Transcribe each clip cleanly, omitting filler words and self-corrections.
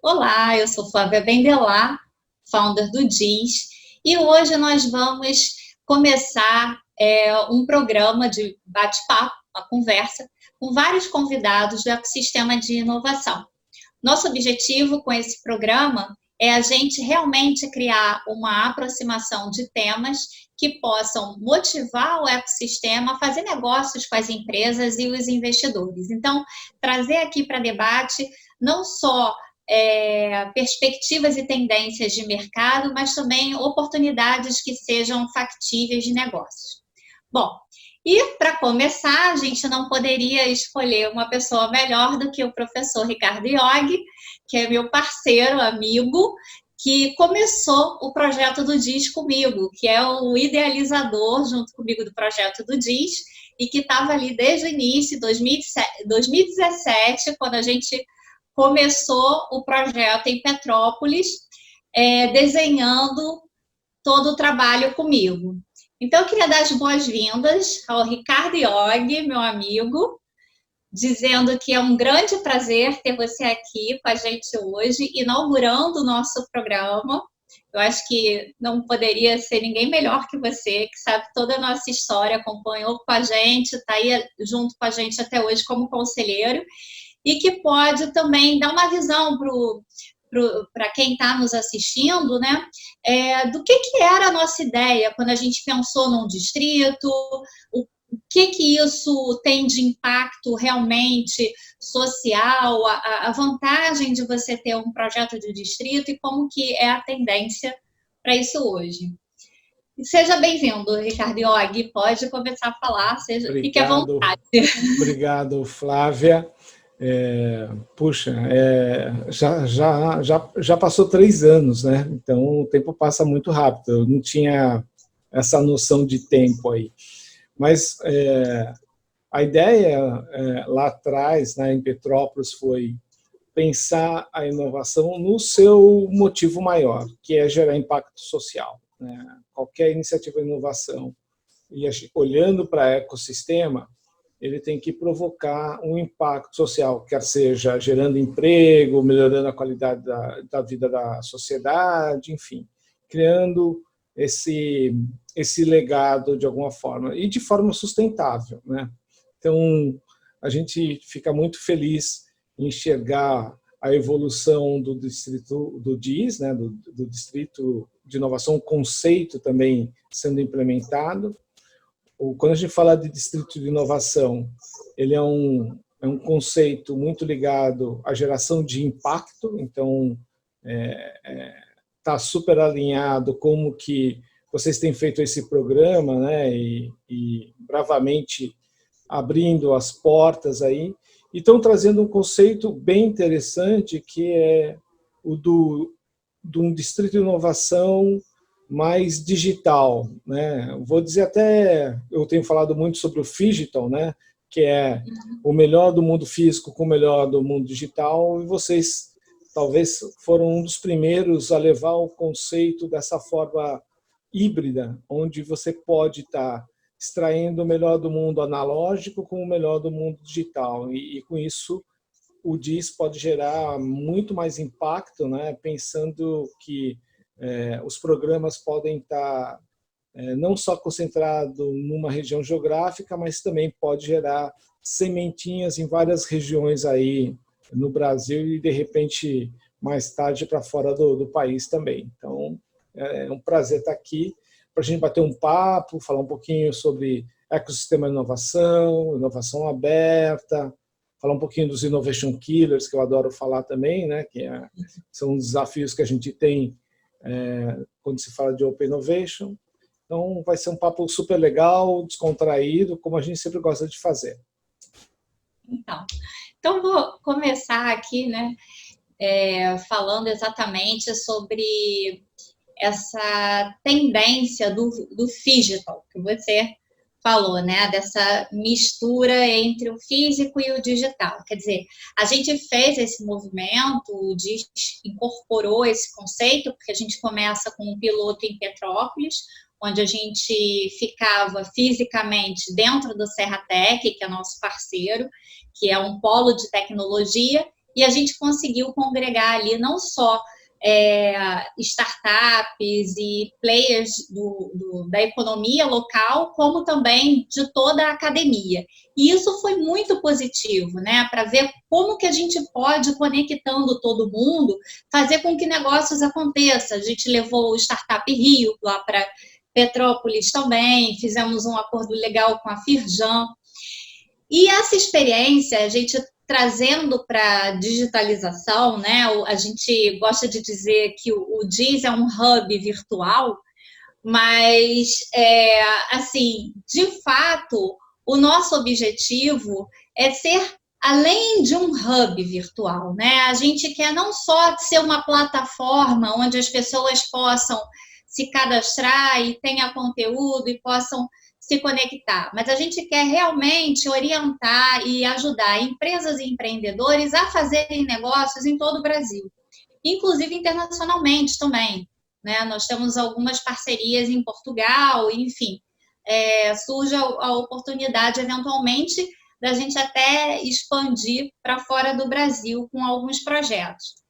Olá, eu sou Flávia Bendelar, founder do DIS, e hoje nós vamos começar um programa de bate-papo, uma conversa, com vários convidados do ecossistema de inovação. Nosso objetivo com esse programa é a gente realmente criar uma aproximação de temas que possam motivar o ecossistema a fazer negócios com as empresas e os investidores. Então, trazer aqui para debate não só perspectivas e tendências de mercado, mas também oportunidades que sejam factíveis de negócios. Bom, e para começar, a gente não poderia escolher uma pessoa melhor do que o professor Ricardo Iog, que é meu parceiro, amigo, que começou o projeto do DIS comigo, que é o idealizador, junto comigo, do projeto do DIS, e que estava ali desde o início, 2017, quando a gente começou o projeto em Petrópolis, desenhando todo o trabalho comigo. Então, eu queria dar as boas-vindas ao Ricardo Iog, meu amigo, dizendo que é um grande prazer ter você aqui com a gente hoje, inaugurando o nosso programa. Eu acho que não poderia ser ninguém melhor que você, que sabe toda a nossa história, acompanhou com a gente, está aí junto com a gente até hoje como conselheiro, e que pode também dar uma visão para quem está nos assistindo, né? Do que era a nossa ideia quando a gente pensou num distrito, o que isso tem de impacto realmente social, a vantagem de você ter um projeto de distrito e como que é a tendência para isso hoje. Seja bem-vindo, Ricardo Iog, pode começar a falar, fique à vontade. Obrigado, Flávia. Já passou 3 anos, né? Então o tempo passa muito rápido. Eu não tinha essa noção de tempo aí. Mas a ideia lá atrás, né, em Petrópolis, foi pensar a inovação no seu motivo maior, que é gerar impacto social, né? Qualquer iniciativa de inovação, e olhando para o ecossistema, ele tem que provocar um impacto social, quer seja gerando emprego, melhorando a qualidade da vida da sociedade, enfim, criando esse legado de alguma forma, e de forma sustentável, né? Então, a gente fica muito feliz em enxergar a evolução do distrito do DIS, né, do Distrito de Inovação, o conceito também sendo implementado. Quando a gente fala de distrito de inovação, ele é um conceito muito ligado à geração de impacto, então está super alinhado como que vocês têm feito esse programa, né, e bravamente abrindo as portas aí, e estão trazendo um conceito bem interessante, que é o de um distrito de inovação mais digital, né? Vou dizer até, eu tenho falado muito sobre o Phygital, né? Que é o melhor do mundo físico com o melhor do mundo digital, e vocês talvez foram um dos primeiros a levar o conceito dessa forma híbrida, onde você pode estar extraindo o melhor do mundo analógico com o melhor do mundo digital, e com isso o DIS pode gerar muito mais impacto, né? Pensando que os programas podem estar não só concentrados numa região geográfica, mas também pode gerar sementinhas em várias regiões aí no Brasil e, de repente, mais tarde para fora do país também. Então, é um prazer estar aqui para a gente bater um papo, falar um pouquinho sobre ecossistema de inovação, inovação aberta, falar um pouquinho dos Innovation Killers, que eu adoro falar também, né? Que são os desafios que a gente tem quando se fala de Open Innovation. Então, vai ser um papo super legal, descontraído, como a gente sempre gosta de fazer. Então vou começar aqui, né, falando exatamente sobre essa tendência do Phygital, que você falou, né, dessa mistura entre o físico e o digital. Quer dizer, a gente fez esse movimento, o DIS incorporou esse conceito, porque a gente começa com um piloto em Petrópolis, onde a gente ficava fisicamente dentro do Serratec, que é nosso parceiro, que é um polo de tecnologia, e a gente conseguiu congregar ali não só startups e players da economia local, como também de toda a academia. E isso foi muito positivo, né? Para ver como que a gente pode, conectando todo mundo, fazer com que negócios aconteçam. A gente levou o Startup Rio lá para Petrópolis também, fizemos um acordo legal com a Firjan. E essa experiência, a gente trazendo para a digitalização, né? A gente gosta de dizer que o DIS é um hub virtual, mas, assim, de fato, o nosso objetivo é ser além de um hub virtual, né? A gente quer não só ser uma plataforma onde as pessoas possam se cadastrar e tenha conteúdo e possam se conectar, mas a gente quer realmente orientar e ajudar empresas e empreendedores a fazerem negócios em todo o Brasil, inclusive internacionalmente também, né? Nós temos algumas parcerias em Portugal, enfim, surge a oportunidade eventualmente da gente até expandir para fora do Brasil com alguns projetos.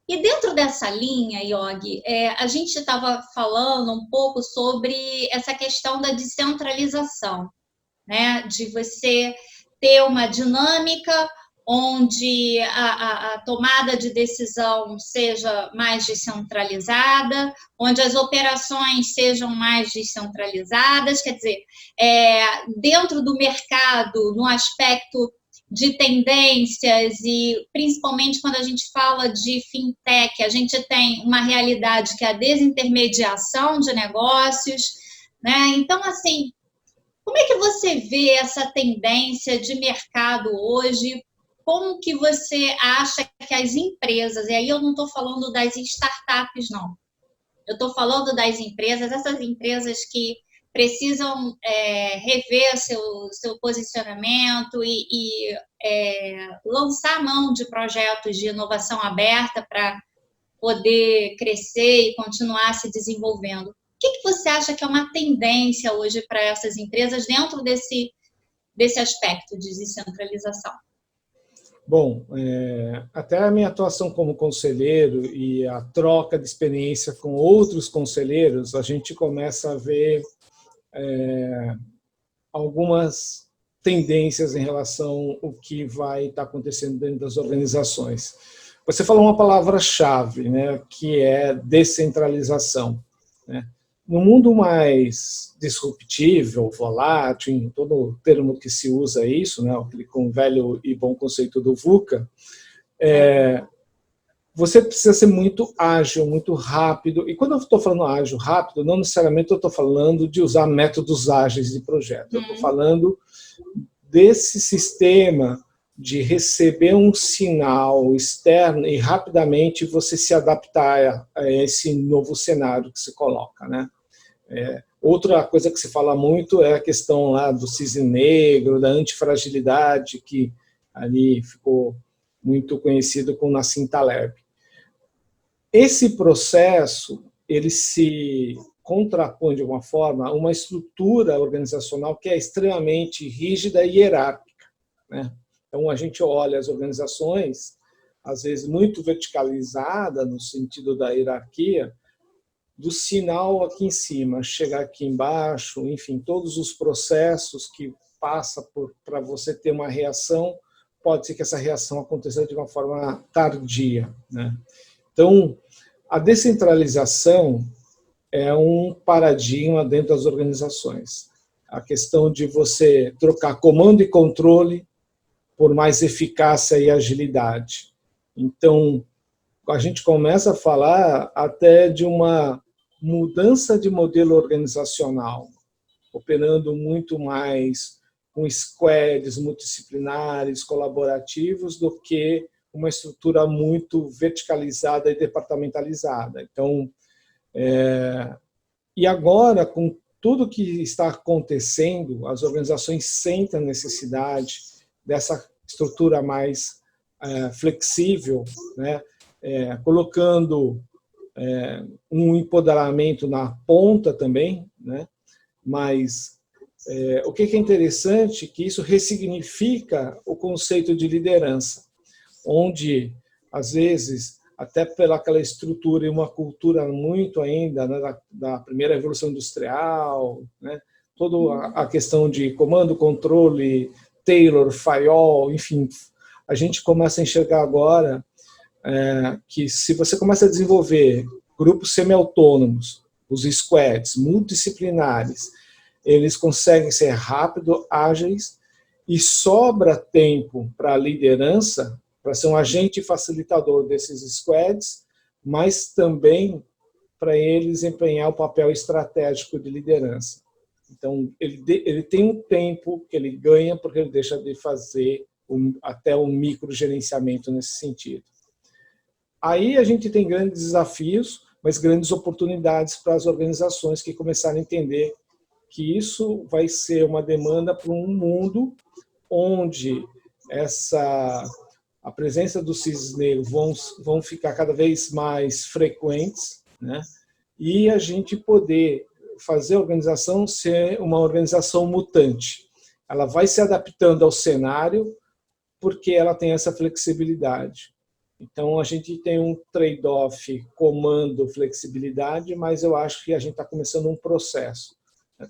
E dentro dessa linha, Yogi, a gente estava falando um pouco sobre essa questão da descentralização, né? De você ter uma dinâmica onde a tomada de decisão seja mais descentralizada, onde as operações sejam mais descentralizadas, quer dizer, dentro do mercado, no aspecto de tendências e principalmente quando a gente fala de fintech, a gente tem uma realidade que é a desintermediação de negócios, né? Então, assim, como é que você vê essa tendência de mercado hoje? Como que você acha que as empresas, e aí eu não estou falando das startups, não, eu estou falando das empresas, essas empresas que precisam rever seu posicionamento e lançar mão de projetos de inovação aberta para poder crescer e continuar se desenvolvendo. O que você acha que é uma tendência hoje para essas empresas dentro desse aspecto de descentralização? Bom, até a minha atuação como conselheiro e a troca de experiência com outros conselheiros, a gente começa a ver algumas tendências em relação ao que vai estar acontecendo dentro das organizações. Você falou uma palavra-chave, né, que é descentralização, né? No mundo mais disruptivo, volátil, em todo termo que se usa isso, né, com o velho e bom conceito do VUCA, você precisa ser muito ágil, muito rápido. E quando eu estou falando ágil, rápido, não necessariamente eu estou falando de usar métodos ágeis de projeto. Eu estou falando desse sistema de receber um sinal externo e rapidamente você se adaptar a esse novo cenário que se coloca, né? Outra coisa que se fala muito é a questão lá do cisne negro, da antifragilidade, que ali ficou muito conhecido com Nassim Taleb. Esse processo, ele se contrapõe de alguma forma a uma estrutura organizacional que é extremamente rígida e hierárquica, né? Então, a gente olha as organizações, às vezes muito verticalizada no sentido da hierarquia, do sinal aqui em cima, chegar aqui embaixo, enfim, todos os processos que passa para você ter uma reação, pode ser que essa reação aconteça de uma forma tardia, né? Então, a descentralização é um paradigma dentro das organizações. A questão de você trocar comando e controle por mais eficácia e agilidade. Então, a gente começa a falar até de uma mudança de modelo organizacional, operando muito mais com squads multidisciplinares, colaborativos, do que uma estrutura muito verticalizada e departamentalizada. Então, e agora, com tudo que está acontecendo, as organizações sentem a necessidade dessa estrutura mais flexível, né? Colocando um empoderamento na ponta também, né? Mas o que é interessante é que isso ressignifica o conceito de liderança. onde, às vezes, até pelaquela estrutura e uma cultura muito ainda, né, da primeira Revolução Industrial, né, toda a questão de comando, controle, Taylor, Fayol, enfim, a gente começa a enxergar agora que se você começa a desenvolver grupos semi-autônomos, os squads, multidisciplinares, eles conseguem ser rápidos, ágeis, e sobra tempo para a liderança, para ser um agente facilitador desses squads, mas também para ele desempenhar o papel estratégico de liderança. Então, ele tem um tempo que ele ganha porque ele deixa de fazer até um microgerenciamento nesse sentido. Aí a gente tem grandes desafios, mas grandes oportunidades para as organizações que começarem a entender que isso vai ser uma demanda para um mundo onde a presença dos cisnes negros vão ficar cada vez mais frequentes, né? E a gente poder fazer a organização ser uma organização mutante. Ela vai se adaptando ao cenário porque ela tem essa flexibilidade. Então, a gente tem um trade-off comando-flexibilidade, mas eu acho que a gente está começando um processo.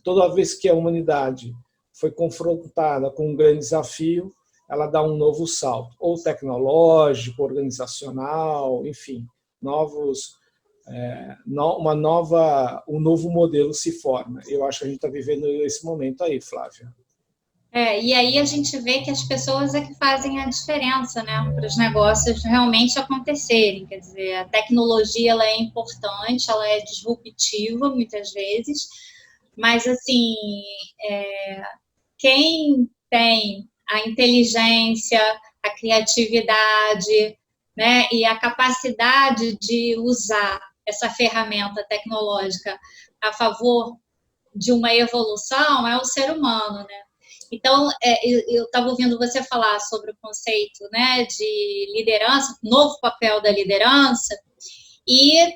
Toda vez que a humanidade foi confrontada com um grande desafio, ela dá um novo salto, ou tecnológico, organizacional, enfim, um novo modelo se forma. Eu acho que a gente está vivendo esse momento aí, Flávia. E aí a gente vê que as pessoas é que fazem a diferença, né, para os negócios realmente acontecerem. Quer dizer, a tecnologia ela é importante, ela é disruptiva muitas vezes, mas assim, quem tem a inteligência, a criatividade, né, e a capacidade de usar essa ferramenta tecnológica a favor de uma evolução é o ser humano, né? Então, eu estava ouvindo você falar sobre o conceito, né, de liderança, novo papel da liderança, e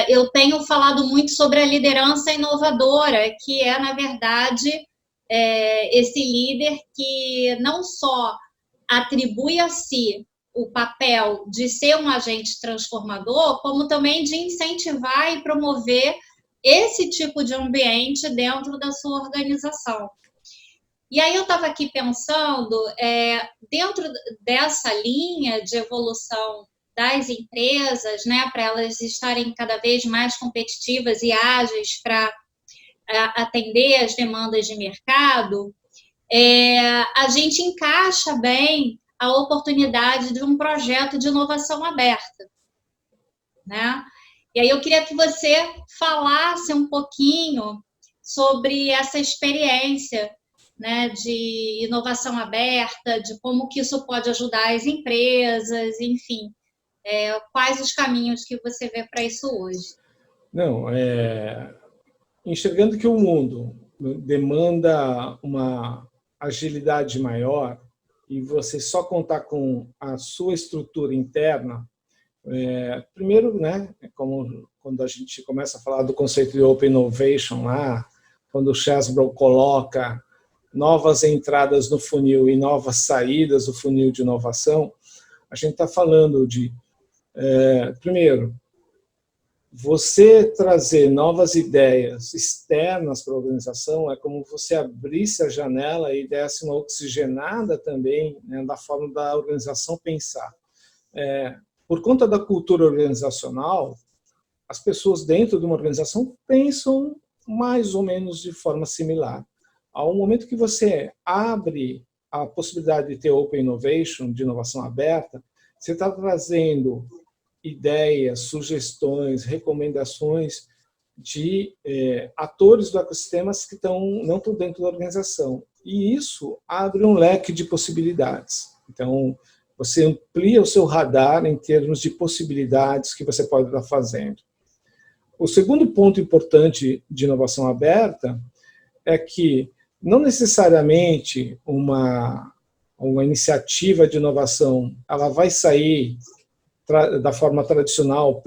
eu tenho falado muito sobre a liderança inovadora, que é, na verdade, esse líder que não só atribui a si o papel de ser um agente transformador, como também de incentivar e promover esse tipo de ambiente dentro da sua organização. E aí eu estava aqui pensando, dentro dessa linha de evolução das empresas, né, para elas estarem cada vez mais competitivas e ágeis para atender as demandas de mercado, a gente encaixa bem a oportunidade de um projeto de inovação aberta, né? E aí eu queria que você falasse um pouquinho sobre essa experiência, né, de inovação aberta, de como que isso pode ajudar as empresas, enfim, quais os caminhos que você vê para isso hoje? Não, enxergando que o mundo demanda uma agilidade maior e você só contar com a sua estrutura interna, primeiro, né, como quando a gente começa a falar do conceito de Open Innovation lá, quando o Chesbrough coloca novas entradas no funil e novas saídas do funil de inovação, a gente está falando de, primeiro, você trazer novas ideias externas para a organização é como você abrisse a janela e desse uma oxigenada também, né, da forma da organização pensar. Por conta da cultura organizacional, as pessoas dentro de uma organização pensam mais ou menos de forma similar. Ao momento que você abre a possibilidade de ter Open Innovation, de inovação aberta, você está trazendo ideias, sugestões, recomendações de atores do ecossistema que não estão dentro da organização. E isso abre um leque de possibilidades. Então, você amplia o seu radar em termos de possibilidades que você pode estar fazendo. O segundo ponto importante de inovação aberta é que não necessariamente uma iniciativa de inovação ela vai sair da forma tradicional,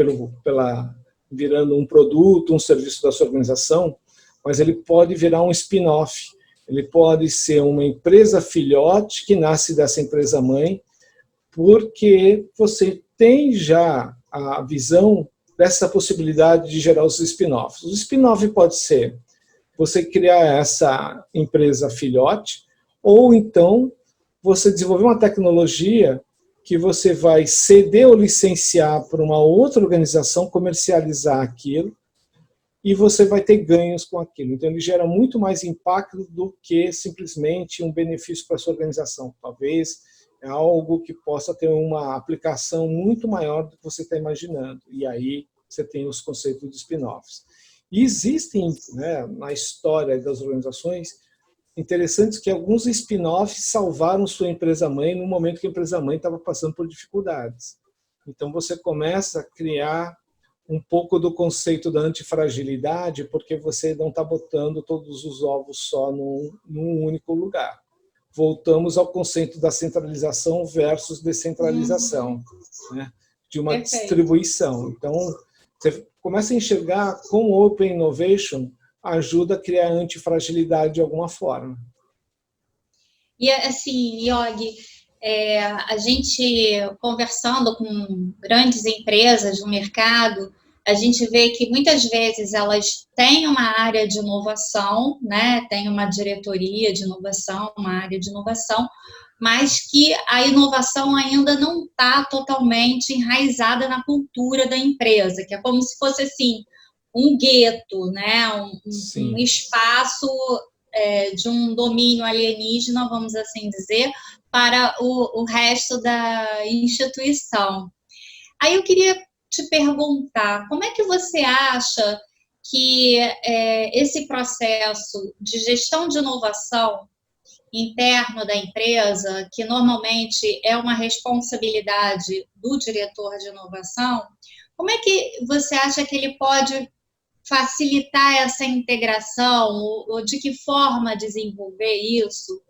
virando um produto, um serviço da sua organização, mas ele pode virar um spin-off. Ele pode ser uma empresa filhote que nasce dessa empresa mãe, porque você tem já a visão dessa possibilidade de gerar os spin-offs. O spin-off pode ser você criar essa empresa filhote, ou então você desenvolver uma tecnologia que você vai ceder ou licenciar para uma outra organização comercializar aquilo, e você vai ter ganhos com aquilo. Então, ele gera muito mais impacto do que simplesmente um benefício para a sua organização. Talvez é algo que possa ter uma aplicação muito maior do que você está imaginando. E aí você tem os conceitos de spin-offs. E existem, né, na história das organizações, interessantes que alguns spin-offs salvaram sua empresa-mãe no momento que a empresa-mãe estava passando por dificuldades. Então, você começa a criar um pouco do conceito da antifragilidade, porque você não está botando todos os ovos só num único lugar. Voltamos ao conceito da centralização versus descentralização, né? De uma distribuição. Então, você começa a enxergar como o Open Innovation ajuda a criar antifragilidade de alguma forma. E assim, Yogi, a gente conversando com grandes empresas no mercado, a gente vê que muitas vezes elas têm uma área de inovação, né? Tem uma diretoria de inovação, uma área de inovação, mas que a inovação ainda não está totalmente enraizada na cultura da empresa, que é como se fosse assim um gueto, né? Um espaço de um domínio alienígena, vamos assim dizer, para o resto da instituição. Aí eu queria te perguntar, como é que você acha que esse processo de gestão de inovação interno da empresa, que normalmente é uma responsabilidade do diretor de inovação, como é que você acha que ele pode facilitar essa integração, ou de que forma desenvolver isso,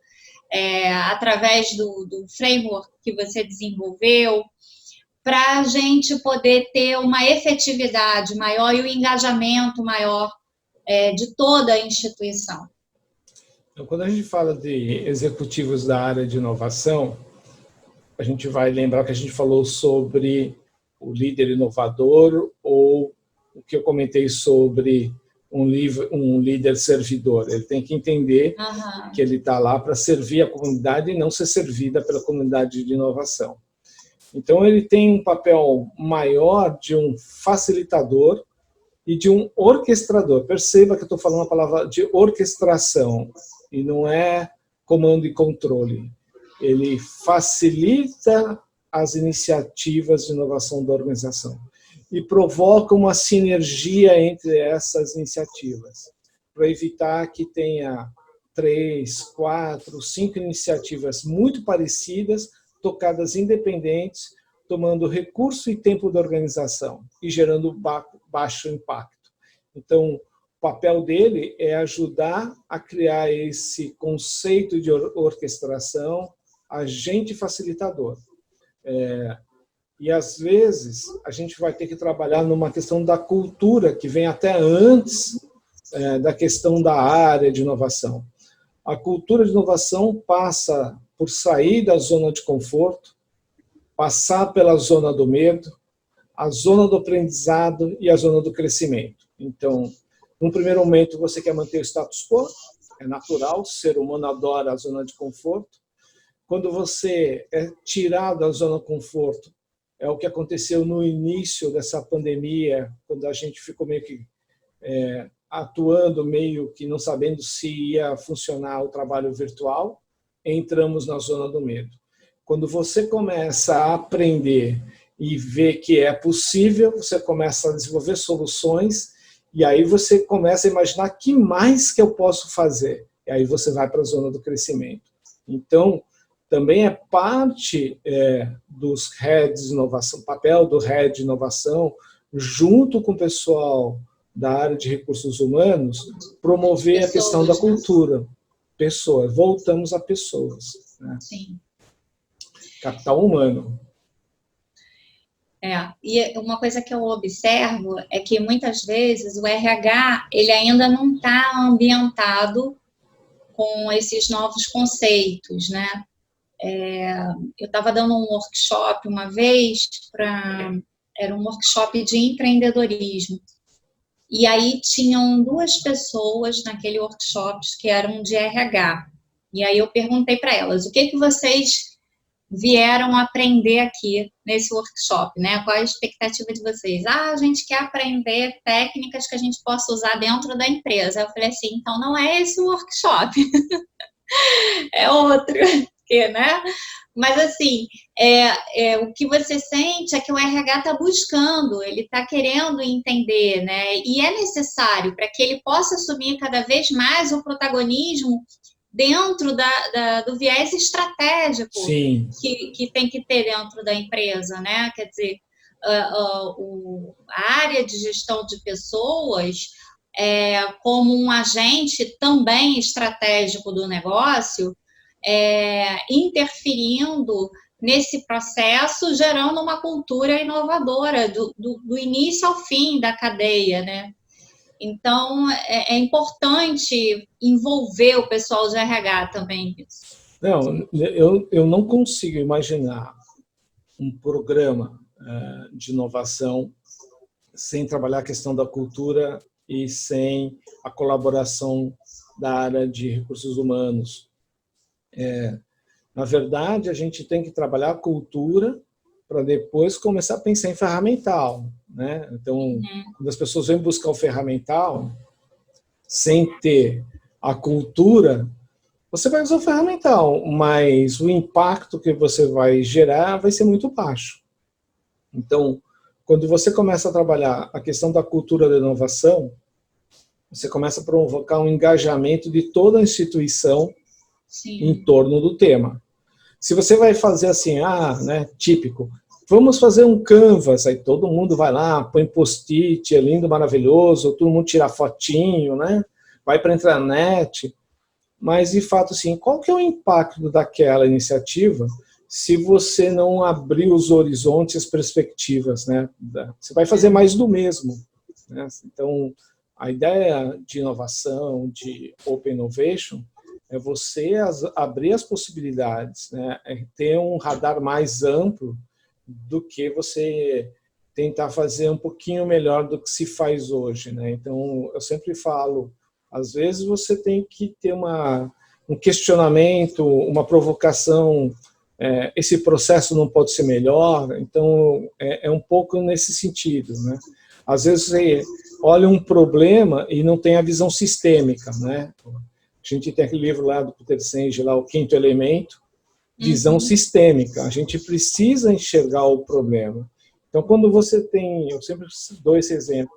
através do framework que você desenvolveu, para a gente poder ter uma efetividade maior e o engajamento maior de toda a instituição? Então, quando a gente fala de executivos da área de inovação, a gente vai lembrar que a gente falou sobre o líder inovador, ou o que eu comentei sobre um líder servidor. Ele tem que entender que ele está lá para servir a comunidade e não ser servida pela comunidade de inovação. Então, ele tem um papel maior de um facilitador e de um orquestrador. Perceba que eu estou falando a palavra de orquestração, e não é comando e controle. Ele facilita as iniciativas de inovação da organização e provoca uma sinergia entre essas iniciativas, para evitar que tenha 3, 4, 5 iniciativas muito parecidas, tocadas independentes, tomando recurso e tempo da organização e gerando baixo impacto. Então, o papel dele é ajudar a criar esse conceito de orquestração, agente facilitador. E, às vezes, a gente vai ter que trabalhar numa questão da cultura, que vem até antes da questão da área de inovação. A cultura de inovação passa por sair da zona de conforto, passar pela zona do medo, a zona do aprendizado e a zona do crescimento. Então, num primeiro momento, você quer manter o status quo, é natural, o ser humano adora a zona de conforto. Quando você é tirado da zona de conforto, é o que aconteceu no início dessa pandemia, quando a gente ficou meio que atuando, meio que não sabendo se ia funcionar o trabalho virtual, entramos na zona do medo. Quando você começa a aprender e ver que é possível, você começa a desenvolver soluções, e aí você começa a imaginar que mais que eu posso fazer. E aí você vai para a zona do crescimento. Então, também é parte dos heads de inovação, papel do head de inovação, junto com o pessoal da área de recursos humanos, promover a questão da cultura. Pessoas, voltamos a pessoas. Né? Sim. Capital humano. E uma coisa que eu observo é que muitas vezes o RH ele ainda não está ambientado com esses novos conceitos, né? Eu estava dando um workshop uma vez, era um workshop de empreendedorismo. E aí tinham 2 pessoas naquele workshop que eram de RH. E aí eu perguntei para elas, o que vocês vieram aprender aqui nesse workshop, né? Qual a expectativa de vocês? A gente quer aprender técnicas que a gente possa usar dentro da empresa. Eu falei assim, então não é esse o workshop, é outro, né? Mas assim, o que você sente é que o RH está buscando, ele está querendo entender, né? E é necessário para que ele possa assumir cada vez mais o protagonismo dentro do viés estratégico que tem que ter dentro da empresa, né? Quer dizer, a área de gestão de pessoas, como um agente também estratégico do negócio, interferindo nesse processo, gerando uma cultura inovadora do início ao fim da cadeia, né? Então, é importante envolver o pessoal de RH também nisso. Não, eu não consigo imaginar um programa de inovação sem trabalhar a questão da cultura e sem a colaboração da área de recursos humanos. Na verdade, a gente tem que trabalhar a cultura para depois começar a pensar em ferramental, né? Então, quando as pessoas vêm buscar o ferramental, sem ter a cultura, você vai usar o ferramental, mas o impacto que você vai gerar vai ser muito baixo. Então, quando você começa a trabalhar a questão da cultura da inovação, você começa a provocar um engajamento de toda a instituição em torno do tema. Se você vai fazer assim, né, típico, vamos fazer um canvas, aí todo mundo vai lá, põe post-it, é lindo, maravilhoso, todo mundo tira fotinho, né, vai para a intranet, mas de fato, assim, qual que é o impacto daquela iniciativa se você não abrir os horizontes, as perspectivas, né? Você vai fazer mais do mesmo, né? Então, a ideia de inovação, de Open Innovation, é você abrir as possibilidades, né? É ter um radar mais amplo do que você tentar fazer um pouquinho melhor do que se faz hoje, né? Então, eu sempre falo, às vezes você tem que ter um questionamento, uma provocação, esse processo não pode ser melhor, então é um pouco nesse sentido, né? Às vezes você olha um problema e não tem a visão sistêmica, né? A gente tem aquele livro lá do Peter Senge, lá, O Quinto Elemento, visão sistêmica. A gente precisa enxergar o problema. Então, quando você tem, eu sempre dou esse exemplo,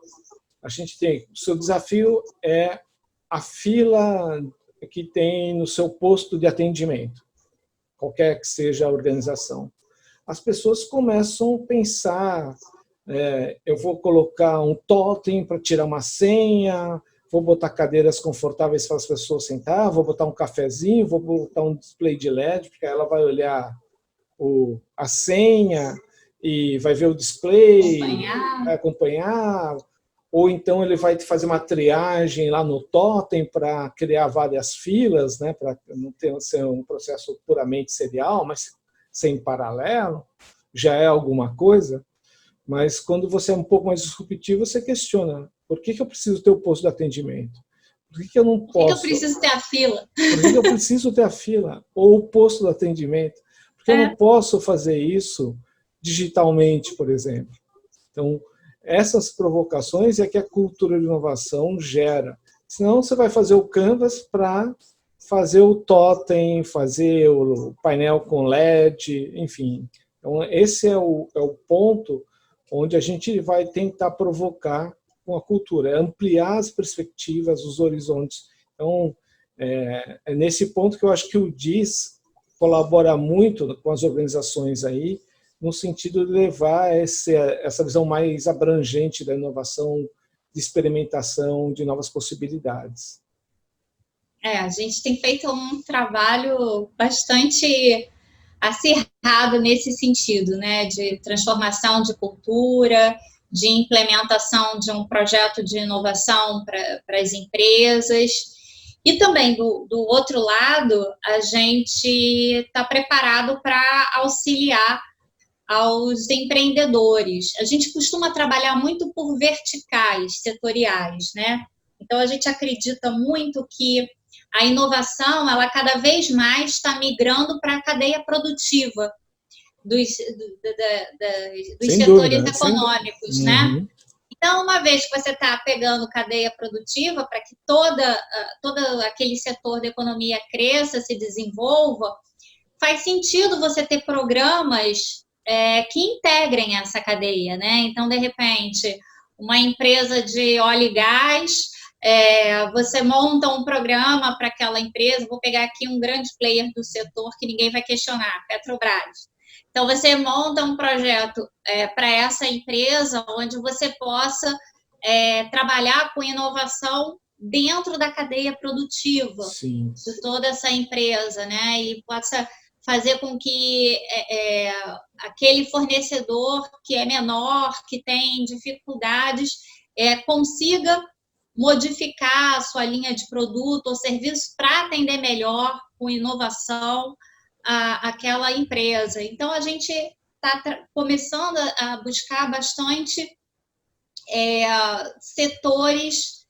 a gente tem, o seu desafio é a fila que tem no seu posto de atendimento, qualquer que seja a organização. As pessoas começam a pensar, eu vou colocar um totem para tirar uma senha, vou botar cadeiras confortáveis para as pessoas sentar, vou botar um cafezinho, vou botar um display de LED, porque ela vai olhar a senha e vai ver o display, vai acompanhar, ou então ele vai fazer uma triagem lá no totem para criar várias filas, né, para não ser um processo puramente serial, mas sem paralelo, já é alguma coisa. Mas quando você é um pouco mais disruptivo, você questiona, por que eu preciso ter o posto de atendimento? Por que eu não posso? Por que eu preciso ter a fila? Por que eu preciso ter a fila? Ou o posto de atendimento? Porque eu não posso fazer isso digitalmente, por exemplo. Então, essas provocações é que a cultura de inovação gera. Senão você vai fazer o canvas para fazer o totem, fazer o painel com LED, enfim. Então, esse é o ponto onde a gente vai tentar provocar com a cultura, é ampliar as perspectivas, os horizontes. Então, é nesse ponto que eu acho que o DIS colabora muito com as organizações aí, no sentido de levar essa visão mais abrangente da inovação, de experimentação, de novas possibilidades. A gente tem feito um trabalho bastante acirrado nesse sentido, né, de transformação de cultura, de implementação de um projeto de inovação para as empresas. E também, do outro lado, a gente está preparado para auxiliar aos empreendedores. A gente costuma trabalhar muito por verticais setoriais, né? Então, a gente acredita muito que a inovação, ela cada vez mais está migrando para a cadeia produtiva dos setores econômicos, né? Uhum. Então, uma vez que você está pegando cadeia produtiva para que todo aquele setor da economia cresça, se desenvolva, faz sentido você ter programas que integrem essa cadeia, né? Então, de repente, uma empresa de óleo e gás, você monta um programa para aquela empresa, vou pegar aqui um grande player do setor que ninguém vai questionar, Petrobras. Então, você monta um projeto para essa empresa onde você possa trabalhar com inovação dentro da cadeia produtiva Sim. de toda essa empresa, né? E possa fazer com que aquele fornecedor que é menor, que tem dificuldades, consiga modificar a sua linha de produto ou serviço para atender melhor, com inovação, aquela empresa. Então, a gente está começando a buscar bastante setores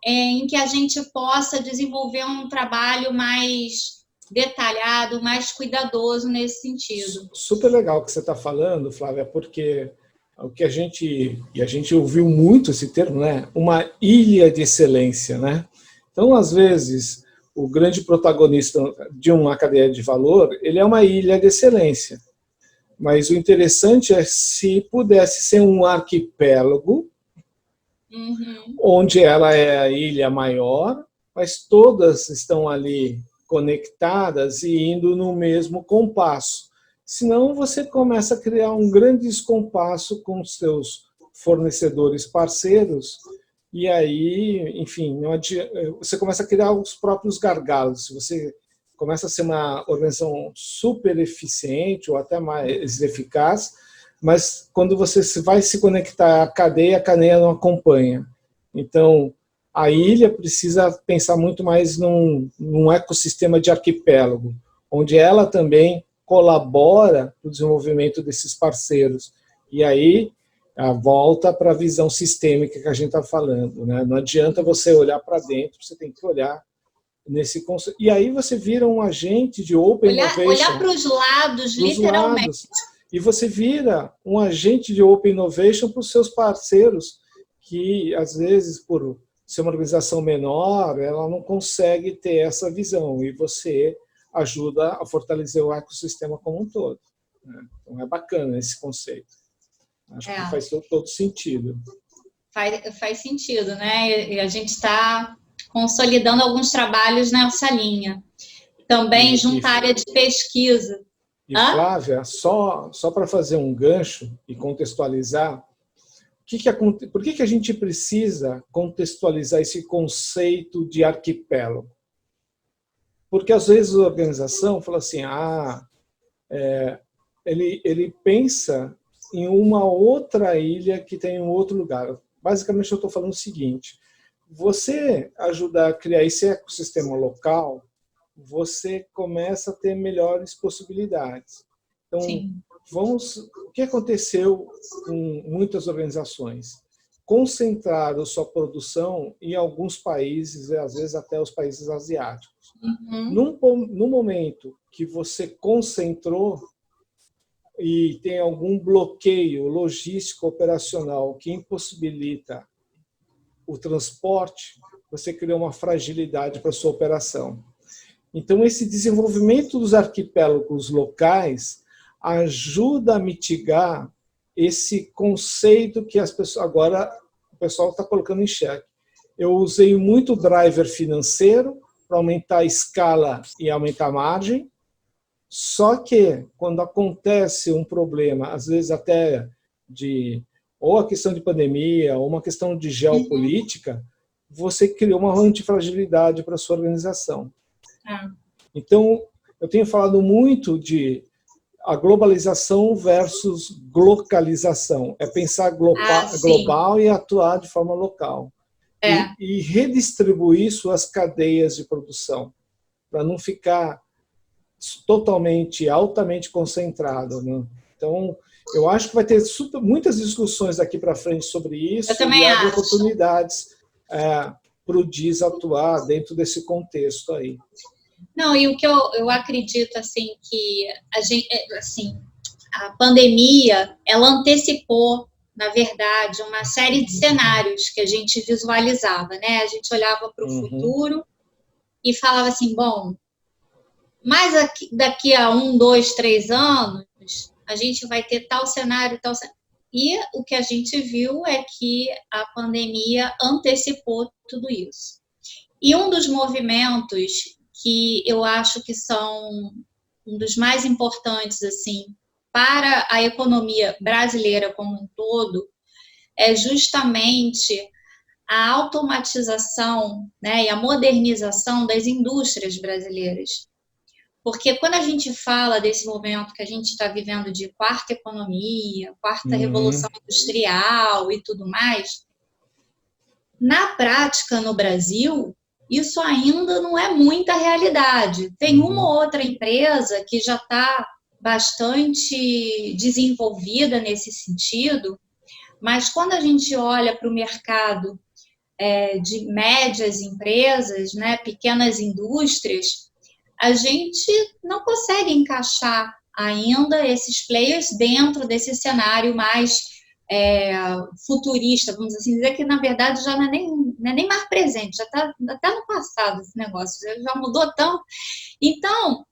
em que a gente possa desenvolver um trabalho mais detalhado, mais cuidadoso nesse sentido. Super legal o que você está falando, Flávia, porque o que a gente ouviu muito esse termo, né? Uma ilha de excelência, né? Então, às vezes, o grande protagonista de uma cadeia de valor, ele é uma ilha de excelência. Mas o interessante é se pudesse ser um arquipélago, onde ela é a ilha maior, mas todas estão ali conectadas e indo no mesmo compasso. Senão você começa a criar um grande descompasso com os seus fornecedores parceiros e aí, enfim, você começa a criar os próprios gargalos. Se você começa a ser uma organização super eficiente ou até mais eficaz, mas quando você vai se conectar à cadeia, a cadeia não acompanha. Então, a ilha precisa pensar muito mais num ecossistema de arquipélago, onde ela também colabora para o desenvolvimento desses parceiros. E aí, volta para a visão sistêmica que a gente está falando, né? Não adianta você olhar para dentro, você tem que olhar nesse conceito. E aí você vira um agente de Open Innovation. Olhar para os lados, literalmente. E você vira um agente de Open Innovation para os seus parceiros, que às vezes, por ser uma organização menor, ela não consegue ter essa visão, e você ajuda a fortalecer o ecossistema como um todo. Então é bacana esse conceito. Acho que faz todo sentido. Faz sentido, né? E a gente está consolidando alguns trabalhos nessa linha. Também juntar área de pesquisa. E Flávia, só para fazer um gancho e contextualizar, por que a gente precisa contextualizar esse conceito de arquipélago? Porque às vezes a organização fala assim, ele pensa em uma outra ilha que tem um outro lugar. Basicamente eu estou falando o seguinte, você ajudar a criar esse ecossistema local, você começa a ter melhores possibilidades. Então, o que aconteceu com muitas organizações? Concentraram sua produção em alguns países, às vezes até os países asiáticos. No momento que você concentrou e tem algum bloqueio logístico operacional que impossibilita o transporte, você cria uma fragilidade para a sua operação. Então, esse desenvolvimento dos arquipélagos locais ajuda a mitigar esse conceito que as pessoas agora o pessoal está colocando em xeque. Eu usei muito driver financeiro para aumentar a escala e aumentar a margem, só que quando acontece um problema, às vezes até ou a questão de pandemia, ou uma questão de geopolítica, você criou uma antifragilidade para a sua organização. Então, eu tenho falado muito de a globalização versus localização. É pensar global e atuar de forma local. e redistribuir suas cadeias de produção, para não ficar totalmente, altamente concentrado, né? Então, eu acho que vai ter muitas discussões daqui para frente sobre isso, Eu também e acho. oportunidades para o DIS atuar dentro desse contexto aí. Não, e o que eu acredito, assim, que a pandemia, ela antecipou, na verdade, uma série de cenários que a gente visualizava, né? A gente olhava para o futuro e falava assim, bom, mas daqui a 1, 2, 3 anos, a gente vai ter tal cenário, tal cenário. E o que a gente viu é que a pandemia antecipou tudo isso. E um dos movimentos que eu acho que são um dos mais importantes, assim, para a economia brasileira como um todo, é justamente a automatização, né, e a modernização das indústrias brasileiras. Porque quando a gente fala desse momento que a gente está vivendo de quarta economia, quarta revolução industrial e tudo mais, na prática, no Brasil, isso ainda não é muita realidade. Tem uma ou outra empresa que já está bastante desenvolvida nesse sentido, mas quando a gente olha para o mercado de médias empresas, né, pequenas indústrias, a gente não consegue encaixar ainda esses players dentro desse cenário mais futurista, vamos assim dizer, que na verdade já não é nem mais presente, já está até no passado esse negócio, já mudou tanto. Então,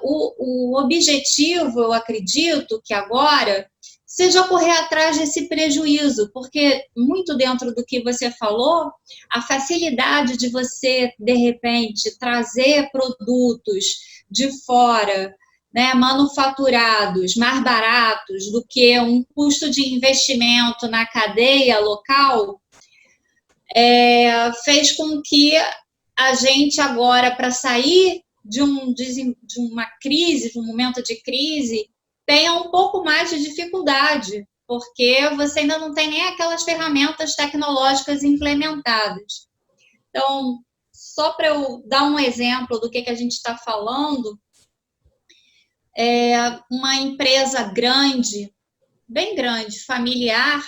o objetivo, eu acredito que agora seja correr atrás desse prejuízo, porque muito dentro do que você falou, a facilidade de você, de repente, trazer produtos de fora, né, manufaturados, mais baratos do que um custo de investimento na cadeia local, fez com que a gente agora, para sair de uma crise, de um momento de crise, tenha um pouco mais de dificuldade, porque você ainda não tem nem aquelas ferramentas tecnológicas implementadas. Então, só para eu dar um exemplo do que a gente está falando, uma empresa grande, bem grande, familiar,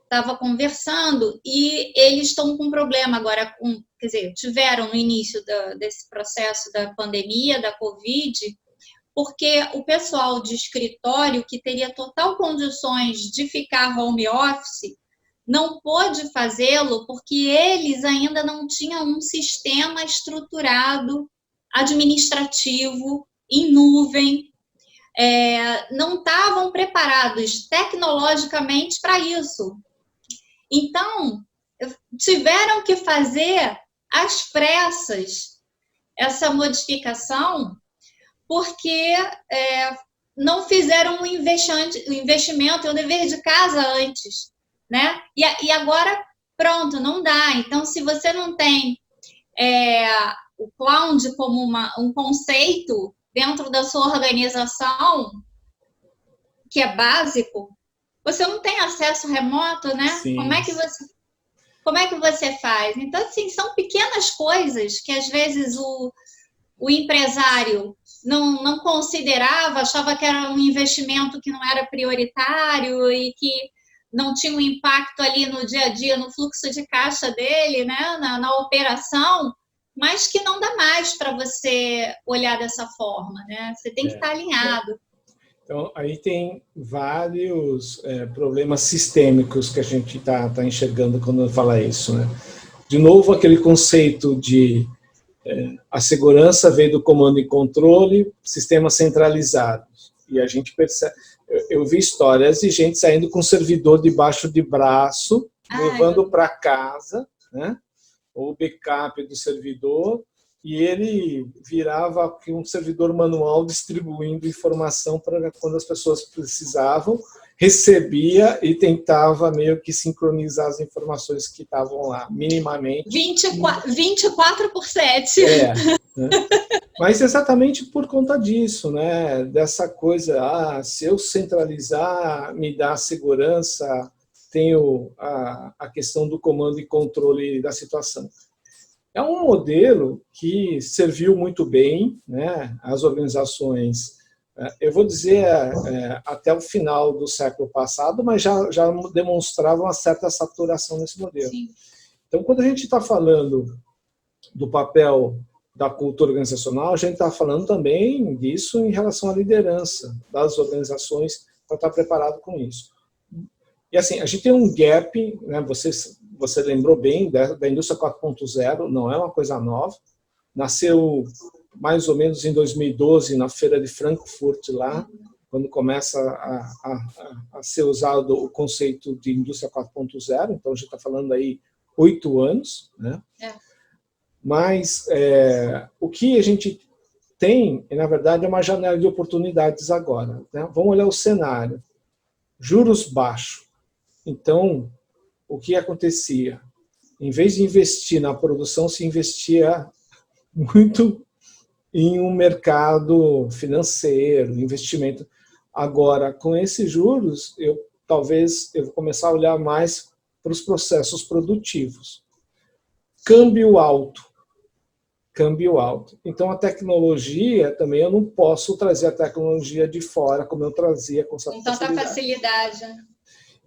estava conversando e eles estão com um problema agora, quer dizer, tiveram no início desse processo da pandemia, da Covid, porque o pessoal de escritório, que teria total condições de ficar home office, não pôde fazê-lo porque eles ainda não tinham um sistema estruturado, administrativo, em nuvem, não estavam preparados tecnologicamente para isso. Então, tiveram que fazer às pressas essa modificação, porque não fizeram um investimento, o dever de casa antes, né? E agora, pronto, não dá. Então, se você não tem o cloud como um conceito dentro da sua organização, que é básico, você não tem acesso remoto, né? Sim. Como é que você faz? Então, assim, são pequenas coisas que, às vezes, o empresário não considerava, achava que era um investimento que não era prioritário e que não tinha um impacto ali no dia a dia, no fluxo de caixa dele, né, na operação, mas que não dá mais para você olhar dessa forma, né? Você tem que estar alinhado. Então, aí tem vários problemas sistêmicos que a gente está enxergando quando fala isso, né? De novo, aquele conceito de a segurança veio do comando e controle, sistemas centralizados. E a gente percebe, eu vi histórias de gente saindo com servidor debaixo de braço, levando para casa, né? O backup do servidor, e ele virava um servidor manual distribuindo informação para quando as pessoas precisavam, recebia e tentava meio que sincronizar as informações que estavam lá, minimamente. 24/7. Né? Mas exatamente por conta disso, né? Dessa coisa, se eu centralizar, me dá segurança tem a questão do comando e controle da situação. É um modelo que serviu muito bem, né, as organizações, eu vou dizer até o final do século passado, mas já demonstrava uma certa saturação nesse modelo. Sim. Então, quando a gente está falando do papel da cultura organizacional, a gente está falando também disso em relação à liderança das organizações para estar preparado com isso. E assim, a gente tem um gap, né, você lembrou bem da indústria 4.0, não é uma coisa nova, nasceu mais ou menos em 2012 na feira de Frankfurt lá, quando começa a ser usado o conceito de indústria 4.0, então a gente está falando aí 8 anos, né? Mas o que a gente tem, na verdade, é uma janela de oportunidades agora, né? Vamos olhar o cenário. Juros baixos. Então, o que acontecia? Em vez de investir na produção, se investia muito em um mercado financeiro, investimento. Agora, com esses juros, talvez eu vou começar a olhar mais para os processos produtivos. Câmbio alto. Câmbio alto. Então, a tecnologia também, eu não posso trazer a tecnologia de fora, como eu trazia com essa facilidade.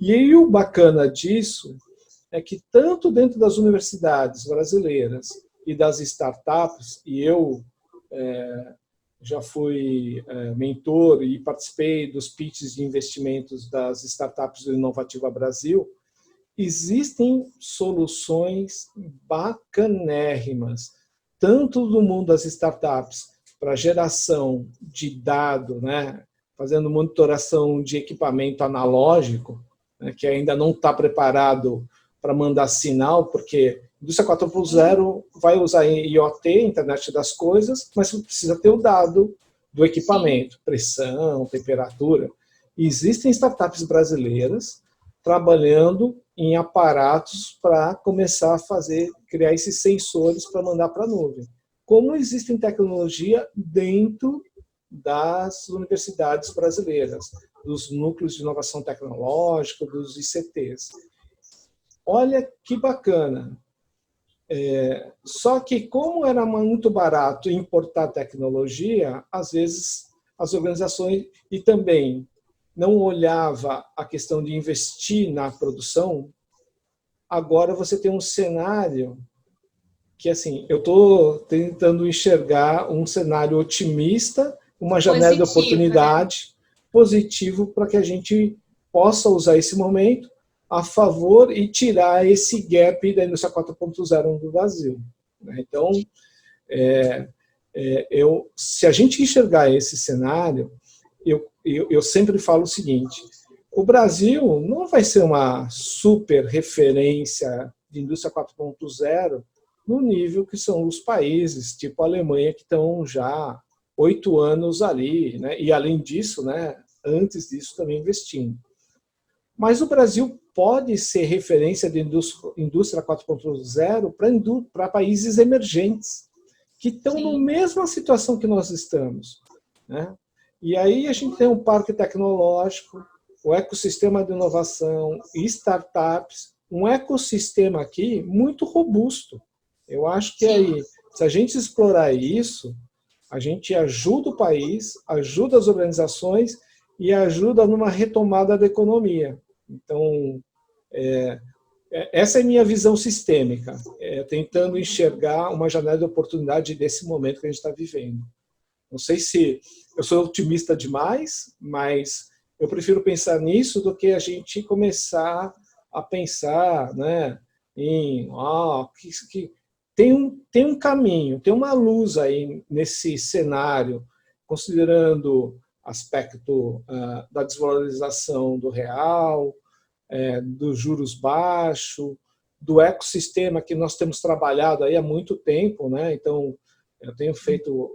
E aí, o bacana disso é que, tanto dentro das universidades brasileiras e das startups, e eu já fui mentor e participei dos pitches de investimentos das startups do Inovativa Brasil, existem soluções bacanérrimas, tanto do mundo das startups para geração de dado, né, fazendo monitoração de equipamento analógico, né, que ainda não está preparado para mandar sinal, porque a indústria 4.0 vai usar IoT, Internet das Coisas, mas precisa ter o dado do equipamento, pressão, temperatura. E existem startups brasileiras trabalhando em aparatos para começar a criar esses sensores para mandar para a nuvem. Como existem tecnologia dentro das universidades brasileiras, dos núcleos de inovação tecnológica, dos ICTs. Olha que bacana. Só que, como era muito barato importar tecnologia, às vezes as organizações, e também não olhava a questão de investir na produção, agora você tem um cenário que, assim, eu estou tentando enxergar um cenário otimista, uma janela de oportunidade, né? Positivo, para que a gente possa usar esse momento a favor e tirar esse gap da indústria 4.0 do Brasil. Então, se a gente enxergar esse cenário, eu sempre falo o seguinte: o Brasil não vai ser uma super referência de indústria 4.0 no nível que são os países, tipo a Alemanha, que estão já 8 anos ali, né? E além disso, né, antes disso também investindo. Mas o Brasil pode ser referência de indústria 4.0 para países emergentes, que estão na mesma situação que nós estamos, né? E aí a gente tem um parque tecnológico, o ecossistema de inovação, startups, um ecossistema aqui muito robusto. Eu acho que aí, se a gente explorar isso, a gente ajuda o país, ajuda as organizações e ajuda numa retomada da economia. Então, essa é a minha visão sistêmica, tentando enxergar uma janela de oportunidade desse momento que a gente está vivendo. Não sei se eu sou otimista demais, mas eu prefiro pensar nisso do que a gente começar a pensar, né, em que tem um caminho, tem uma luz aí nesse cenário, considerando aspecto da desvalorização do real, dos juros baixos, do ecossistema que nós temos trabalhado aí há muito tempo, né? Então, eu tenho feito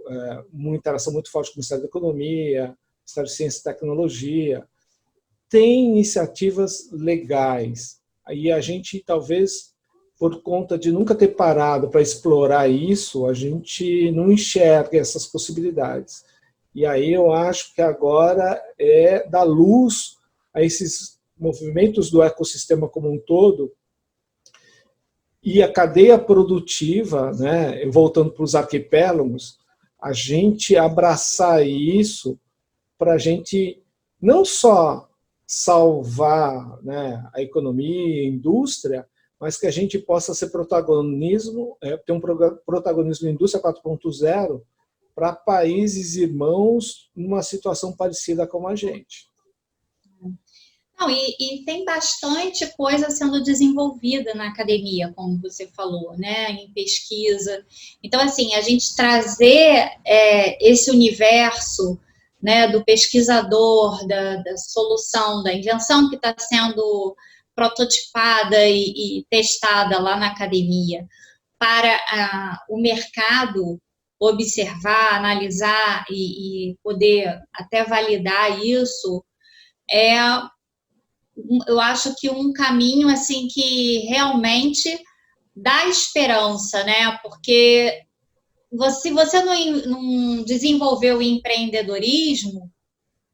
uma interação muito forte com o Ministério da Economia, Ministério de Ciência e Tecnologia. Tem iniciativas legais. Aí a gente, talvez, por conta de nunca ter parado para explorar isso, a gente não enxerga essas possibilidades. E aí eu acho que agora é dar luz a esses movimentos do ecossistema como um todo, e a cadeia produtiva, né, voltando para os arquipélagos, a gente abraçar isso para a gente não só salvar, né, a economia, a indústria, mas que a gente possa ser ter um protagonismo na indústria 4.0 para países irmãos numa situação parecida com a gente. Não, e tem bastante coisa sendo desenvolvida na academia, como você falou, né, em pesquisa. Então, assim, a gente trazer esse universo, né, do pesquisador, da solução, da invenção que está sendo prototipada e testada lá na academia, para o mercado observar, analisar e poder até validar isso, eu acho que um caminho assim que realmente dá esperança, né? Porque se você não desenvolveu o empreendedorismo,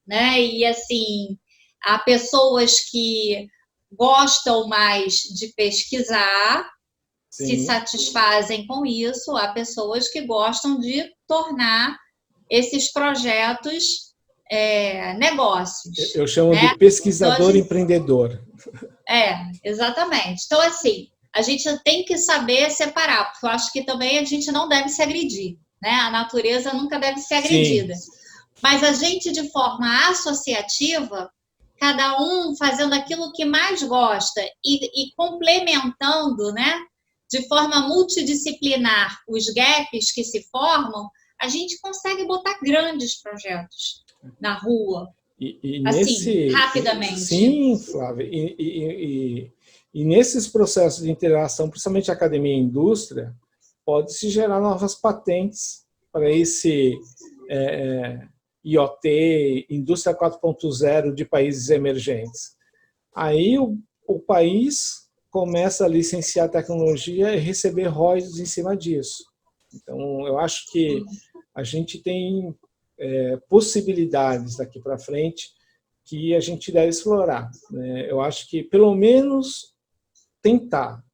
né? E assim, há pessoas que gostam mais de pesquisar, Sim. Se satisfazem com isso, há pessoas que gostam de tornar esses projetos negócios. Eu chamo, né? de pesquisador então, empreendedor. Exatamente. Então, assim, a gente tem que saber separar, porque eu acho que também a gente não deve se agredir, né? A natureza nunca deve ser agredida. Sim. Mas a gente, de forma associativa, cada um fazendo aquilo que mais gosta e complementando, né? De forma multidisciplinar, os gaps que se formam, a gente consegue botar grandes projetos na rua, assim, rapidamente. Sim, Flávia. E nesses processos de interação, principalmente academia e indústria, pode-se gerar novas patentes para esse IoT, indústria 4.0 de países emergentes. Aí o país começa a licenciar a tecnologia e receber royalties em cima disso. Então, eu acho que a gente tem possibilidades daqui para frente que a gente deve explorar. Né? Eu acho que, pelo menos, tentar,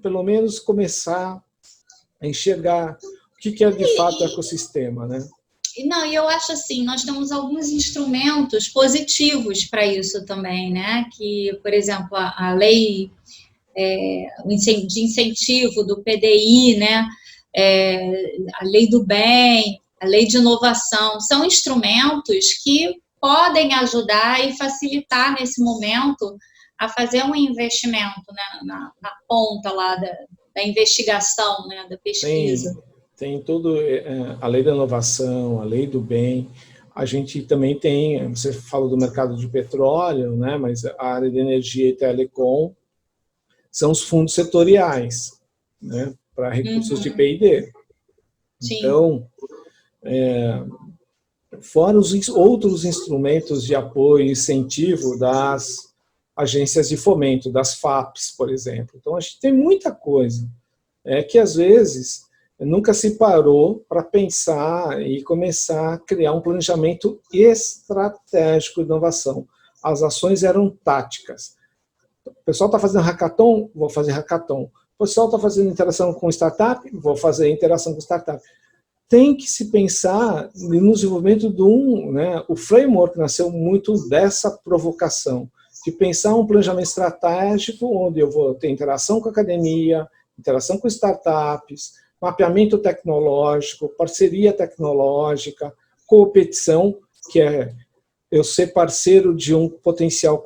pelo menos começar a enxergar o que é de fato o ecossistema, né? Não, e eu acho assim, nós temos alguns instrumentos positivos para isso também, né? Que, por exemplo, a lei de incentivo do PDI, né? A lei do bem, a lei de inovação, são instrumentos que podem ajudar e facilitar nesse momento a fazer um investimento, né, na ponta lá da investigação, né, da pesquisa. Tem tudo, a lei da inovação, a lei do bem. A gente também tem, você falou do mercado de petróleo, né, mas a área de energia e telecom são os fundos setoriais, né, para recursos de P&D. Então, fora os outros instrumentos de apoio e incentivo das agências de fomento, das FAPs, por exemplo. Então, a gente tem muita coisa que, às vezes, nunca se parou para pensar e começar a criar um planejamento estratégico de inovação. As ações eram táticas. O pessoal está fazendo hackathon, vou fazer hackathon. O pessoal está fazendo interação com startup, vou fazer interação com startup. Tem que se pensar no desenvolvimento de o framework nasceu muito dessa provocação, de pensar um planejamento estratégico onde eu vou ter interação com a academia, interação com startups, mapeamento tecnológico, parceria tecnológica, competição, que é eu ser parceiro de um potencial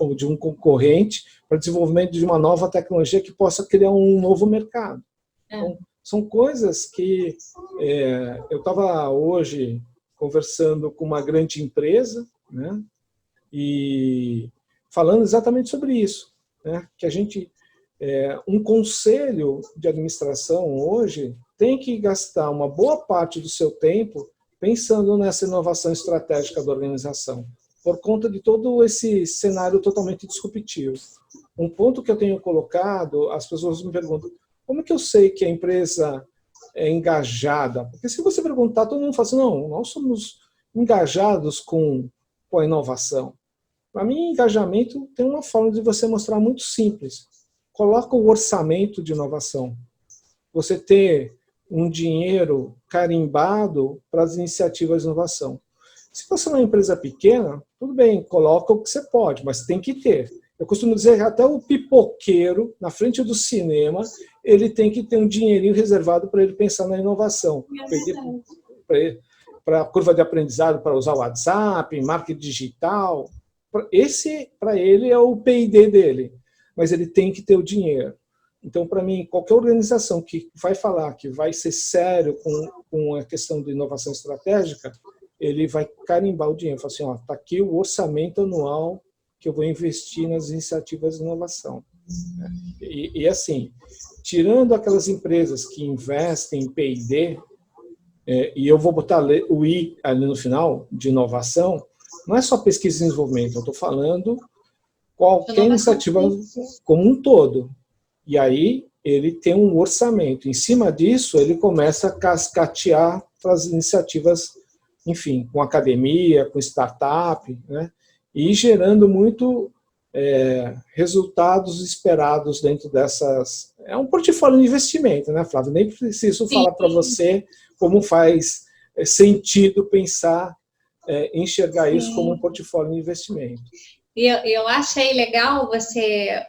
ou de um concorrente para o desenvolvimento de uma nova tecnologia que possa criar um novo mercado. Então, são coisas que eu estava hoje conversando com uma grande empresa, né, e falando exatamente sobre isso, né, que a gente, um conselho de administração hoje tem que gastar uma boa parte do seu tempo pensando nessa inovação estratégica da organização, por conta de todo esse cenário totalmente disruptivo. Um ponto que eu tenho colocado, as pessoas me perguntam, como que eu sei que a empresa é engajada? Porque se você perguntar, todo mundo fala assim, não, nós somos engajados com a inovação. Para mim, engajamento tem uma forma de você mostrar muito simples. Coloca o orçamento de inovação. Você ter um dinheiro carimbado para as iniciativas de inovação. Se você é uma empresa pequena, tudo bem, coloca o que você pode, mas tem que ter. Eu costumo dizer que até o pipoqueiro, na frente do cinema, ele tem que ter um dinheirinho reservado para ele pensar na inovação. Para a curva de aprendizado, para usar o WhatsApp, marketing digital. Esse, para ele, é o P&D dele. Mas ele tem que ter o dinheiro. Então, para mim, qualquer organização que vai falar que vai ser sério com a questão de inovação estratégica, ele vai carimbar o dinheiro. Fala assim, está aqui o orçamento anual que eu vou investir nas iniciativas de inovação. E assim, tirando aquelas empresas que investem em P&D, e eu vou botar o I ali no final, de inovação, não é só pesquisa e desenvolvimento, eu estou falando qualquer iniciativa como um todo. E aí ele tem um orçamento. Em cima disso, ele começa a cascatear para as iniciativas, enfim, com academia, com startup, né? E gerando muito resultados esperados dentro dessas... É um portfólio de investimento, né, Flávio? Nem preciso falar para você como faz sentido pensar, enxergar isso como um portfólio de investimento. Eu achei legal você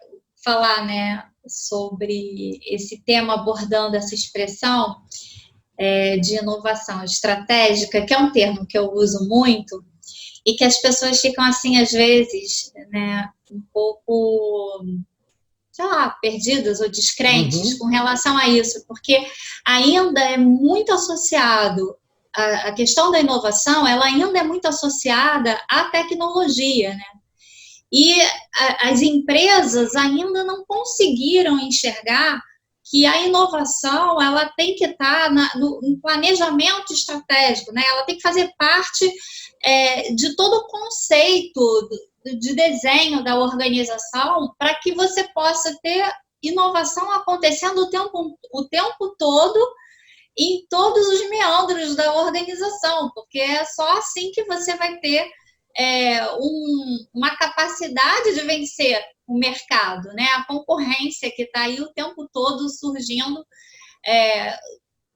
falar, né, sobre esse tema, abordando essa expressão de inovação estratégica, que é um termo que eu uso muito, e que as pessoas ficam assim, às vezes, né, um pouco, sei lá, perdidas ou descrentes com relação a isso, porque ainda é muito associado, a questão da inovação, ela ainda é muito associada à tecnologia, né? E as empresas ainda não conseguiram enxergar que a inovação, ela tem que estar no planejamento estratégico, né? Ela tem que fazer parte de todo o conceito de desenho da organização, para que você possa ter inovação acontecendo o tempo todo, em todos os meandros da organização, porque é só assim que você vai ter uma capacidade de vencer o mercado, né? A concorrência que está aí o tempo todo surgindo,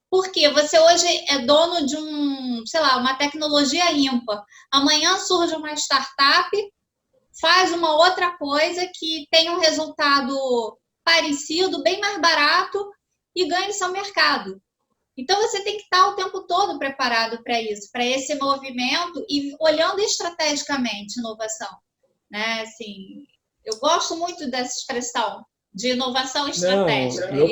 porque você hoje é dono de uma tecnologia ímpar. Amanhã surge uma startup, faz uma outra coisa que tem um resultado parecido, bem mais barato, e ganha seu mercado. Então, você tem que estar o tempo todo preparado para isso, para esse movimento, e olhando estrategicamente inovação, né? Assim, eu gosto muito dessa expressão de inovação estratégica. Não,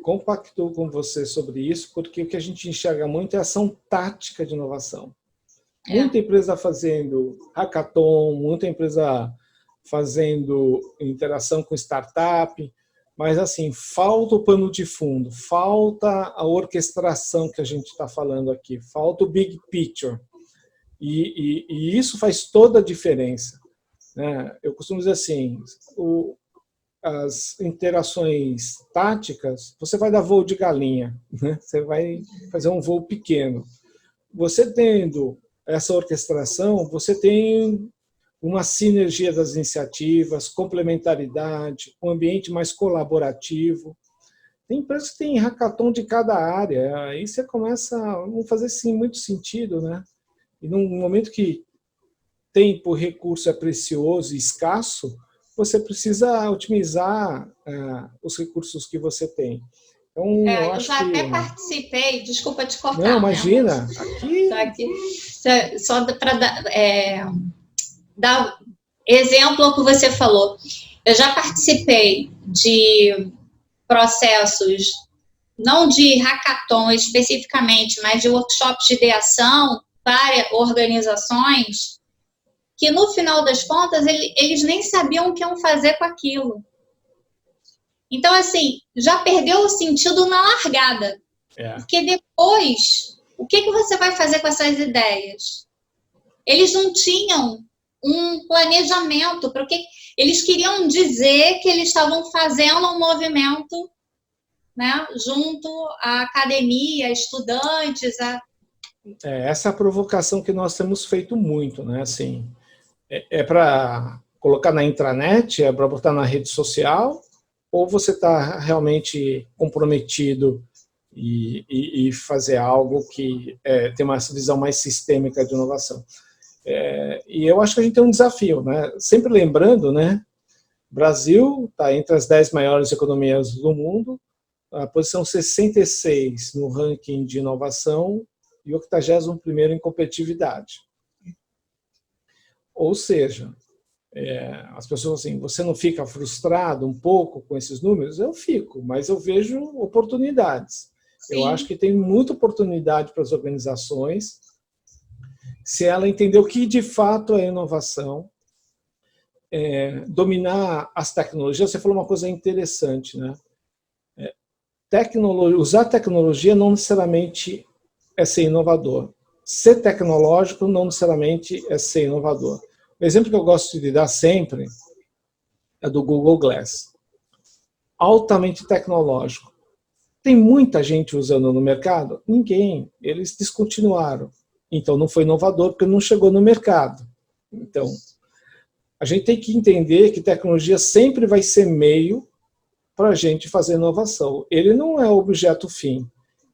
compactuo com você sobre isso, porque o que a gente enxerga muito é a ação tática de inovação. Muita empresa fazendo hackathon, muita empresa fazendo interação com startup, mas, assim, falta o pano de fundo, falta a orquestração que a gente está falando aqui, falta o big picture. E isso faz toda a diferença, né? Eu costumo dizer assim, as interações táticas, você vai dar voo de galinha, né? Você vai fazer um voo pequeno. Você tendo essa orquestração, você tem uma sinergia das iniciativas, complementaridade, um ambiente mais colaborativo. Tem empresas que têm hackathon de cada área, aí você começa a não fazer sim, muito sentido, né? E num momento que tempo, recurso é precioso e escasso, você precisa otimizar os recursos que você tem. Então, eu já até participei, desculpa te cortar. Não, imagina. Né? Aqui só para dar exemplo ao que você falou. Eu já participei de processos, não de hackathon especificamente, mas de workshops de ideação para organizações que, no final das contas, eles nem sabiam o que iam fazer com aquilo. Então, assim, já perdeu o sentido na largada. Porque depois, o que você vai fazer com essas ideias? Eles não tinham um planejamento, porque eles queriam dizer que eles estavam fazendo um movimento, né, junto à academia, estudantes. Essa é a provocação que nós temos feito muito, né? Assim, É para colocar na intranet? É para botar na rede social? Ou você está realmente comprometido e fazer algo que tem uma visão mais sistêmica de inovação? E eu acho que a gente tem um desafio, né? Sempre lembrando, né? Brasil está entre as 10 maiores economias do mundo, a posição 66 no ranking de inovação e 81º em competitividade. Ou seja, as pessoas assim, você não fica frustrado um pouco com esses números? Eu fico, mas eu vejo oportunidades. Sim. Eu acho que tem muita oportunidade para as organizações se ela entender o que de fato é inovação, dominar as tecnologias. Você falou uma coisa interessante, né? Usar tecnologia não necessariamente é ser inovador. Ser tecnológico não necessariamente é ser inovador. O exemplo que eu gosto de dar sempre é do Google Glass. Altamente tecnológico. Tem muita gente usando no mercado? Ninguém. Eles descontinuaram. Então não foi inovador porque não chegou no mercado. Então, a gente tem que entender que tecnologia sempre vai ser meio para a gente fazer inovação. Ele não é objeto fim.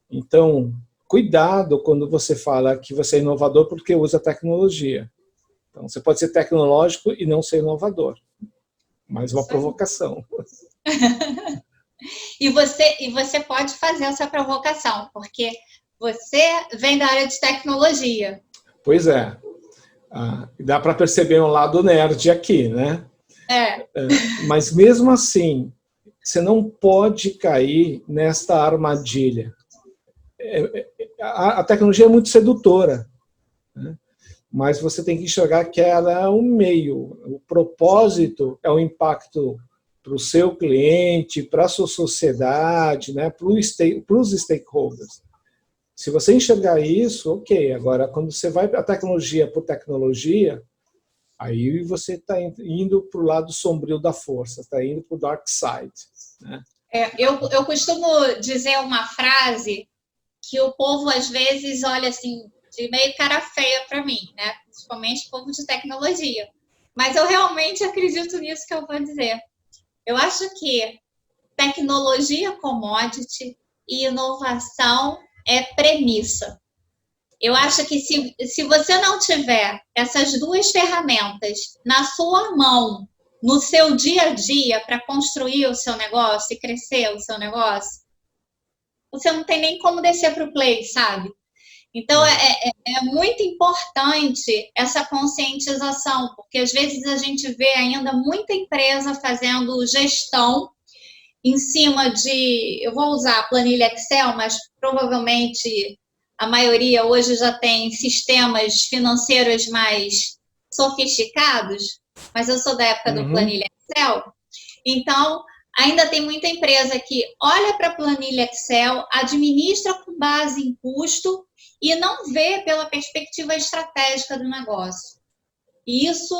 Então, cuidado quando você fala que você é inovador porque usa tecnologia. Então, você pode ser tecnológico e não ser inovador. Mais uma provocação. E você pode fazer essa provocação, porque você vem da área de tecnologia. Pois é. Dá para perceber um lado nerd aqui, né? Mas mesmo assim, você não pode cair nesta armadilha. A tecnologia é muito sedutora, né? Mas você tem que enxergar que ela é um meio. O propósito é o impacto para o seu cliente, para a sua sociedade, né? Para os stakeholders. Se você enxergar isso, ok. Agora, quando você vai para a tecnologia por tecnologia, aí você está indo para o lado sombrio da força, está indo para o dark side, né? Eu costumo dizer uma frase que o povo, às vezes, olha assim, de meio cara feia para mim, né? Principalmente o povo de tecnologia. Mas eu realmente acredito nisso que eu vou dizer. Eu acho que tecnologia commodity e inovação é premissa. Eu acho que se você não tiver essas duas ferramentas na sua mão, no seu dia a dia, para construir o seu negócio e crescer o seu negócio, você não tem nem como descer para o play, sabe? Então, é muito importante essa conscientização, porque às vezes a gente vê ainda muita empresa fazendo gestão em cima de, eu vou usar a planilha Excel, mas provavelmente a maioria hoje já tem sistemas financeiros mais sofisticados, mas eu sou da época do planilha Excel, então ainda tem muita empresa que olha para a planilha Excel, administra com base em custo e não vê pela perspectiva estratégica do negócio. E isso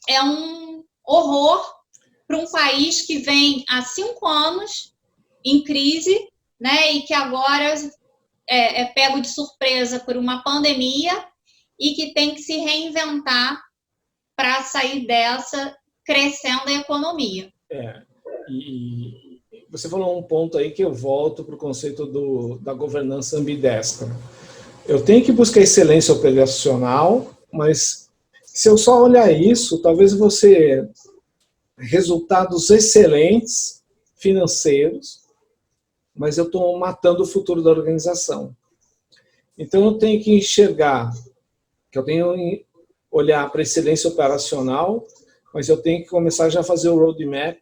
é um horror para um país que vem há 5 anos em crise, né, e que agora é pego de surpresa por uma pandemia e que tem que se reinventar para sair dessa crescendo a economia. E você falou um ponto aí que eu volto para o conceito da governança ambidestra. Eu tenho que buscar excelência operacional, mas se eu só olhar isso, talvez você resultados excelentes financeiros, mas eu estou matando o futuro da organização. Então eu tenho que enxergar que eu tenho que olhar para a excelência operacional, mas eu tenho que começar já a fazer o roadmap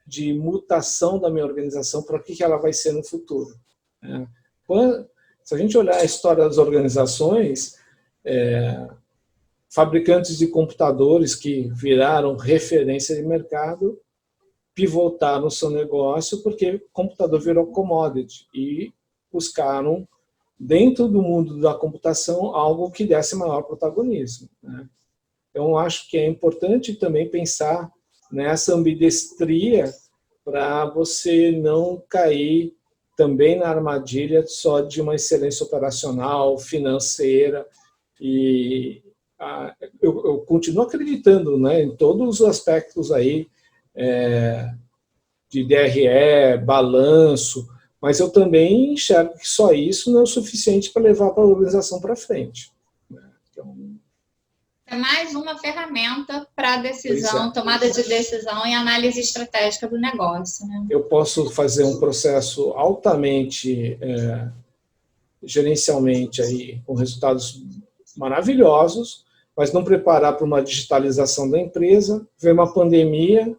de mutação da minha organização para o que ela vai ser no futuro. Se a gente olhar a história das organizações, fabricantes de computadores que viraram referência de mercado pivotaram o seu negócio porque o computador virou commodity e buscaram, dentro do mundo da computação, algo que desse maior protagonismo, né? Então, acho que é importante também pensar nessa ambidestria para você não cair também na armadilha só de uma excelência operacional, financeira, e eu continuo acreditando, né, em todos os aspectos aí, de DRE, balanço, mas eu também enxergo que só isso não é o suficiente para levar a organização para frente. Então, é mais uma ferramenta para decisão, tomada de decisão e análise estratégica do negócio, né? Eu posso fazer um processo altamente gerencialmente aí, com resultados maravilhosos, mas não preparar para uma digitalização da empresa, ver uma pandemia,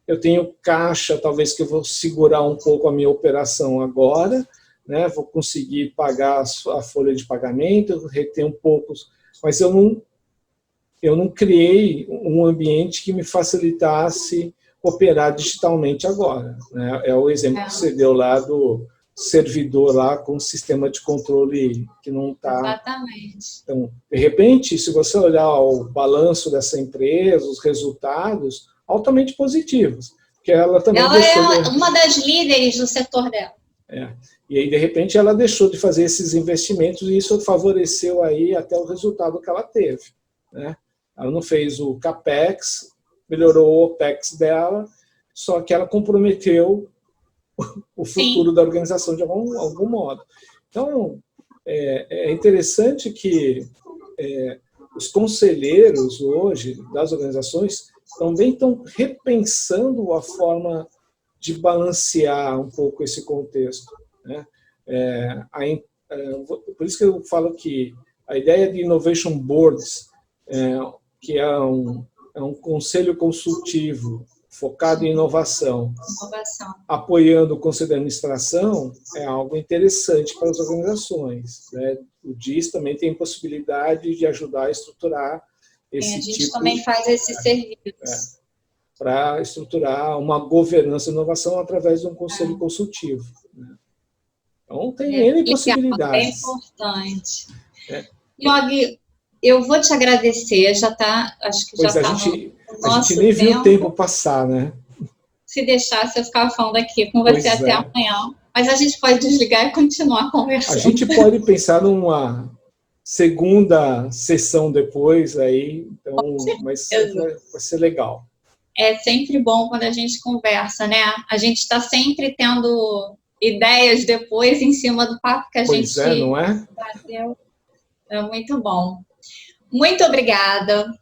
eu tenho caixa, talvez que eu vou segurar um pouco a minha operação agora, né? Vou conseguir pagar a folha de pagamento, reter um pouco, mas eu não criei um ambiente que me facilitasse operar digitalmente agora, né? É o exemplo que você deu lá do servidor lá com o sistema de controle que não está... Exatamente. Então, de repente, se você olhar o balanço dessa empresa, os resultados, altamente positivos, porque ela também é uma das líderes do setor dela. E aí, de repente, ela deixou de fazer esses investimentos e isso favoreceu aí até o resultado que ela teve, né? Ela não fez o CAPEX, melhorou o OPEX dela, só que ela comprometeu o futuro da organização de algum modo. Então, é interessante que os conselheiros hoje das organizações também estão repensando a forma de balancear um pouco esse contexto, né? Por isso que eu falo que a ideia de Innovation Boards, que é um conselho consultivo focado em inovação, apoiando o conselho de administração, é algo interessante para as organizações, né? O DIS também tem possibilidade de ajudar a estruturar esse tipo... A gente também faz esse serviço. Para estruturar uma governança de inovação através de um conselho consultivo, né? Então, tem N possibilidades. É importante. Yogi, eu vou te agradecer, já está, acho que já está no a gente nem viu o tempo passar, né? Se deixasse, eu ficava falando aqui com você até amanhã. Mas a gente pode desligar e continuar conversando. A gente pode pensar numa segunda sessão depois, aí, então, mas vai ser legal. É sempre bom quando a gente conversa, né? A gente está sempre tendo ideias depois em cima do papo que a gente não é? bateu. É muito bom. Muito obrigada.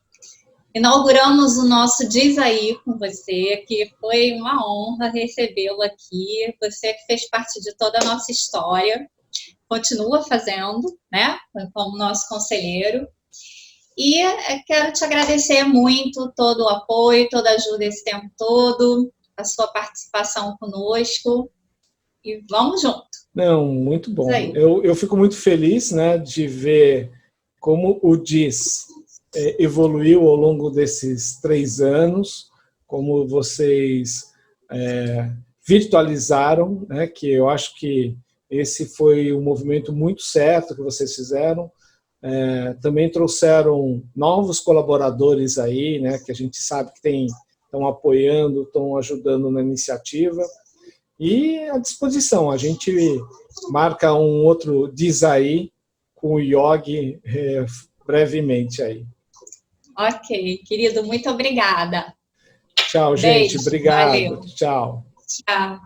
Inauguramos o nosso Diz Aí com você, que foi uma honra recebê-lo aqui. Você que fez parte de toda a nossa história, continua fazendo, né? Como nosso conselheiro. E quero te agradecer muito todo o apoio, toda a ajuda esse tempo todo, a sua participação conosco. E vamos junto. Não, muito bom. Eu fico muito feliz, né, de ver como o DIS evoluiu ao longo desses 3 anos, como vocês virtualizaram, né, que eu acho que esse foi um movimento muito certo que vocês fizeram. Também trouxeram novos colaboradores aí, né, que a gente sabe que estão apoiando, estão ajudando na iniciativa. E à disposição, a gente marca um outro Diz Aí com o Yogi brevemente aí. Ok, querido, muito obrigada. Tchau, gente. Obrigado. Valeu. Tchau. Tchau.